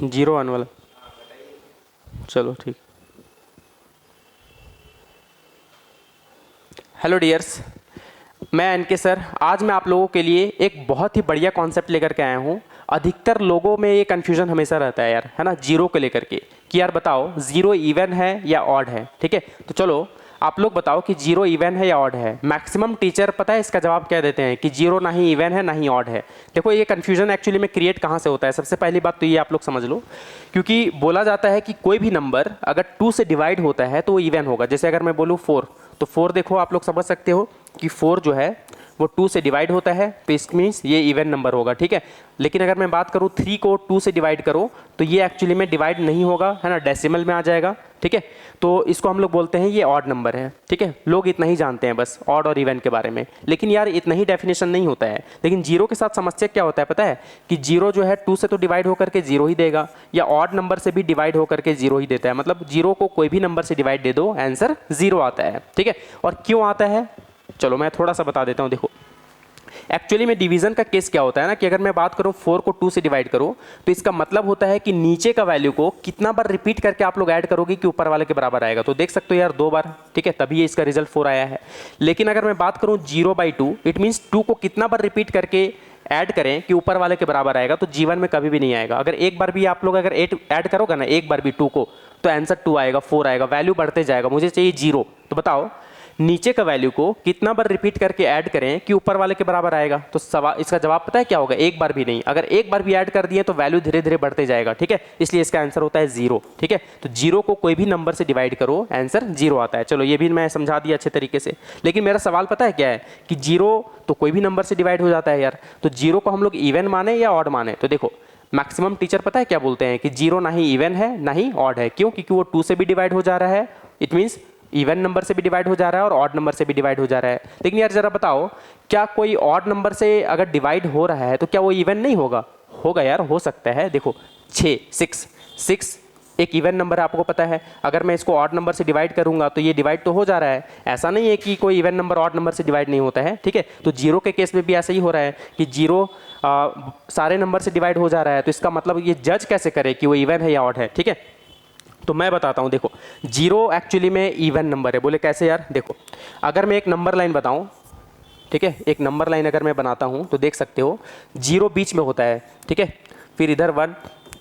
Zero one वाला, चलो ठीक। हेलो डियर्स, मैं एनके सर। आज मैं आप लोगों के लिए एक बहुत ही बढ़िया कॉन्सेप्ट लेकर के आया हूँ। अधिकतर लोगों में ये कन्फ्यूजन हमेशा रहता है यार, है ना, जीरो को लेकर के कि यार बताओ जीरो इवन है या ऑड है। ठीक है, तो चलो आप लोग बताओ कि जीरो इवन है या ऑड है। मैक्सिमम टीचर पता है इसका जवाब क्या देते हैं कि जीरो ना ही इवन है ना ही ऑड है। देखो ये कन्फ्यूजन एक्चुअली में क्रिएट कहाँ से होता है। सबसे पहली बात तो ये आप लोग समझ लो, क्योंकि बोला जाता है कि कोई भी नंबर अगर 2 से डिवाइड होता है तो वो इवन होगा। जैसे अगर मैं बोलूँ 4, तो 4 देखो आप लोग समझ सकते हो कि 4 जो है वो 2 से डिवाइड होता है, तो इस मीन्स ये इवन नंबर होगा। ठीक है, लेकिन अगर मैं बात करूँ 3 को 2 से डिवाइड करो तो ये एक्चुअली में डिवाइड नहीं होगा, है ना, डेसिमल में आ जाएगा। ठीक है, तो इसको हम लोग बोलते हैं ये ऑड नंबर है। ठीक है, लोग इतना ही जानते हैं बस ऑड और इवन के बारे में, लेकिन यार इतना ही डेफिनेशन नहीं होता है। लेकिन जीरो के साथ समस्या क्या होता है पता है कि जीरो जो है 2 से तो डिवाइड होकर के जीरो ही देगा, या ऑड नंबर से भी डिवाइड होकर के जीरो ही देता है। मतलब जीरो को कोई भी नंबर से डिवाइड दे दो, आंसर जीरो आता है। ठीक है, और क्यों आता है चलो मैं थोड़ा सा बता देता हूँ। देखो एक्चुअली में डिवीजन का केस क्या होता है ना कि अगर मैं बात करूं 4 को 2 से डिवाइड करो तो इसका मतलब होता है कि नीचे का वैल्यू को कितना बार रिपीट करके आप लोग ऐड करोगे कि ऊपर वाले के बराबर आएगा। तो देख सकते हो यार 2 बार। ठीक है, तभी ये इसका रिजल्ट 4 आया है। लेकिन अगर मैं बात करूं 0/2, इट मीन्स 2 को कितना बार रिपीट करके ऐड करें कि ऊपर वाले के बराबर आएगा, तो जीवन में कभी भी नहीं आएगा। अगर एक बार भी आप लोग अगर 8 ऐड करोगे ना, एक बार भी 2 को, तो आंसर 2 आएगा, 4 आएगा, वैल्यू बढ़ते जाएगा। मुझे चाहिए 0, तो बताओ नीचे का वैल्यू को कितना बार रिपीट करके ऐड करें कि ऊपर वाले के बराबर आएगा। तो सवाल इसका जवाब पता है क्या होगा, एक बार भी नहीं। अगर एक बार भी ऐड कर दिए तो वैल्यू धीरे धीरे बढ़ते जाएगा। ठीक है, इसलिए इसका आंसर होता है 0। ठीक है, तो 0 को कोई भी नंबर से डिवाइड करो, आंसर 0 आता है। चलो ये भी मैं समझा दिया अच्छे तरीके से। लेकिन मेरा सवाल पता है क्या है कि 0 तो कोई भी नंबर से डिवाइड हो जाता है यार, तो 0 को हम लोग इवन माने या ऑड माने। तो देखो मैक्सिमम टीचर पता है क्या बोलते हैं कि 0 ना ही इवन है ना ही ऑड है। क्यों? क्योंकि वो 2 से भी डिवाइड हो जा रहा है, इट मीन्स इवन नंबर से भी डिवाइड हो जा रहा है और ऑड नंबर से भी डिवाइड हो जा रहा है। लेकिन यार जरा बताओ, क्या कोई ऑड नंबर से अगर डिवाइड हो रहा है तो क्या वो इवन नहीं होगा? होगा यार, हो सकता है। देखो 6 एक इवन नंबर है, आपको पता है। अगर मैं इसको ऑड नंबर से डिवाइड करूंगा तो ये डिवाइड तो हो जा रहा है। ऐसा नहीं है कि कोई इवन नंबर ऑड नंबर से डिवाइड नहीं होता है। ठीक है, तो 0 के केस में भी ऐसा ही हो रहा है कि 0 सारे नंबर से डिवाइड हो जा रहा है। तो इसका मतलब ये जज कैसे करे कि वो इवन है या ऑड है? ठीक है, तो मैं बताता हूँ। देखो 0 एक्चुअली में इवन नंबर है। बोले कैसे यार? देखो अगर मैं एक नंबर लाइन बताऊँ, ठीक है, एक नंबर लाइन अगर मैं बनाता हूँ तो देख सकते हो 0 बीच में होता है। ठीक है, फिर इधर 1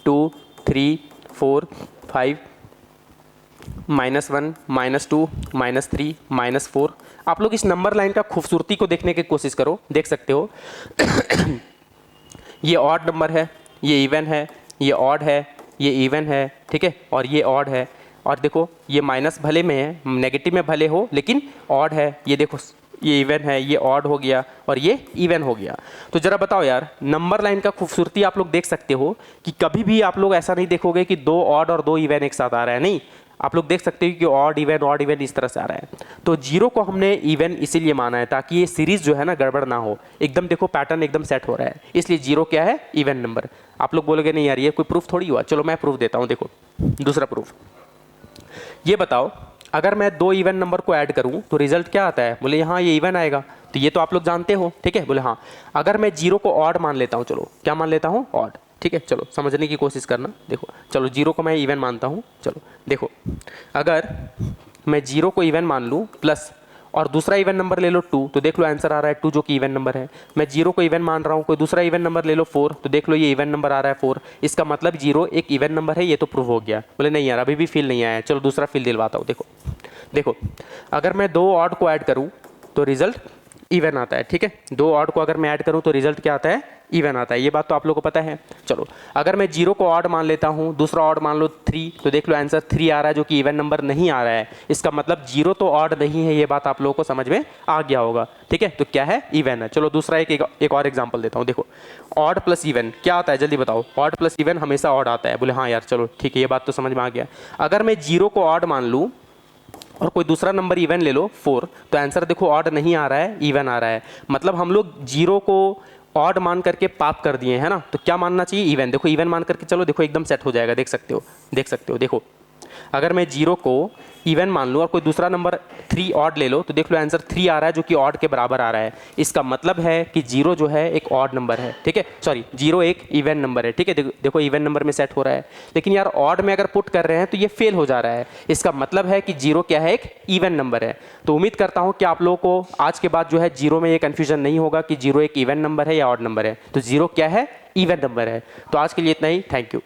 2 3 4 5 -1 -2 -3 -4। आप लोग इस नंबर लाइन का खूबसूरती को देखने की कोशिश करो, देख सकते हो ये ऑड नंबर है, ये इवन है, ये ऑड है, ये इवन है। ठीक है, और ये ऑड है। और देखो ये माइनस भले में है, नेगेटिव में भले हो, लेकिन ऑड है। ये देखो ये इवन है, ये ऑड हो गया और ये इवन हो गया। तो जरा बताओ यार, नंबर लाइन का खूबसूरती आप लोग देख सकते हो कि कभी भी आप लोग ऐसा नहीं देखोगे कि 2 ऑड और 2 इवन एक साथ आ रहा है। नहीं, आप लोग देख सकते हो कि ऑड इवन इस तरह से आ रहा है। तो 0 को हमने इवन इसीलिए माना है ताकि ये सीरीज जो है ना गड़बड़ ना हो। एकदम देखो पैटर्न एकदम सेट हो रहा है, इसलिए 0 क्या है? Even number. आप लोग बोलोगे नहीं यार ये कोई प्रूफ थोड़ी हुआ। चलो मैं प्रूफ देता हूँ। देखो दूसरा प्रूफ, ये बताओ अगर मैं 2 इवन नंबर को ऐड करूं तो रिजल्ट क्या आता है? बोले हाँ ये इवन आएगा। तो ये तो आप लोग जानते हो। ठीक है, बोले हाँ। अगर मैं 0 को ऑड मान लेता हूँ, चलो क्या मान लेता हूँ? ऑड। ठीक है, चलो समझने की कोशिश करना। देखो चलो 0 को मैं इवन मानता हूँ। चलो देखो अगर मैं 0 को इवन मान लूँ प्लस और दूसरा इवन नंबर ले लो 2, तो देख लो आंसर आ रहा है 2 जो कि इवन नंबर है। मैं 0 को इवन मान रहा हूँ, कोई दूसरा इवन नंबर ले लो 4, तो देख लो ये इवन नंबर आ रहा है 4। इसका मतलब 0 एक इवन नंबर है, ये तो प्रूव हो गया। बोले नहीं यार अभी भी फील नहीं आया। चलो दूसरा फील दिलवाता हूँ। देखो अगर मैं 2 ऑड को ऐड करूँ तो रिजल्ट इवन आता है। ठीक है, 2 ऑड को अगर मैं ऐड करूँ तो रिजल्ट क्या आता है? इवन आता है। ये बात तो आप लोगों को पता है। चलो अगर मैं 0 को ऑड मान लेता हूँ, दूसरा ऑड मान लो 3, तो देख लो आंसर 3 आ रहा है जो कि इवन नंबर नहीं आ रहा है। इसका मतलब 0 तो ऑड नहीं है। ये बात आप लोगों को समझ में आ गया होगा। ठीक है, तो क्या है? इवन है। चलो दूसरा एक और एग्जाम्पल देता हूँ। देखो ऑड प्लस इवन क्या आता है? जल्दी बताओ। ऑड प्लस इवन हमेशा ऑड आता है। बोले हाँ यार चलो ठीक है, ये बात तो समझ में आ गया। अगर मैं 0 को ऑड मान लूँ और कोई दूसरा नंबर इवन ले लो 4, तो आंसर देखो ऑड नहीं आ रहा है, इवन आ रहा है। मतलब हम लोग 0 को ऑड मान करके पाप कर दिए है ना। तो क्या मानना चाहिए? इवन। देखो इवन मान करके चलो, देखो एकदम सेट हो जाएगा। देख सकते हो देखो अगर मैं जीरो को इवन मान लूँ और कोई दूसरा नंबर 3 ऑड ले लो, तो देख लो आंसर 3 आ रहा है जो कि ऑड के बराबर आ रहा है। इसका मतलब है कि जीरो जो है एक ऑड नंबर है, ठीक है, सॉरी जीरो एक इवन नंबर है, ठीक है, देखो इवन नंबर में सेट हो रहा है। लेकिन यार ऑड में अगर पुट कर रहे हैं तो ये फेल हो जा रहा है। इसका मतलब है कि जीरो क्या है, एक इवन नंबर है। तो उम्मीद करता हूँ कि आप लोगों को आज के बाद जो है जीरो में ये कन्फ्यूजन नहीं होगा कि जीरो एक इवन नंबर है या ऑड नंबर है। तो जीरो क्या है, इवन नंबर है। तो आज के लिए इतना ही, थैंक यू।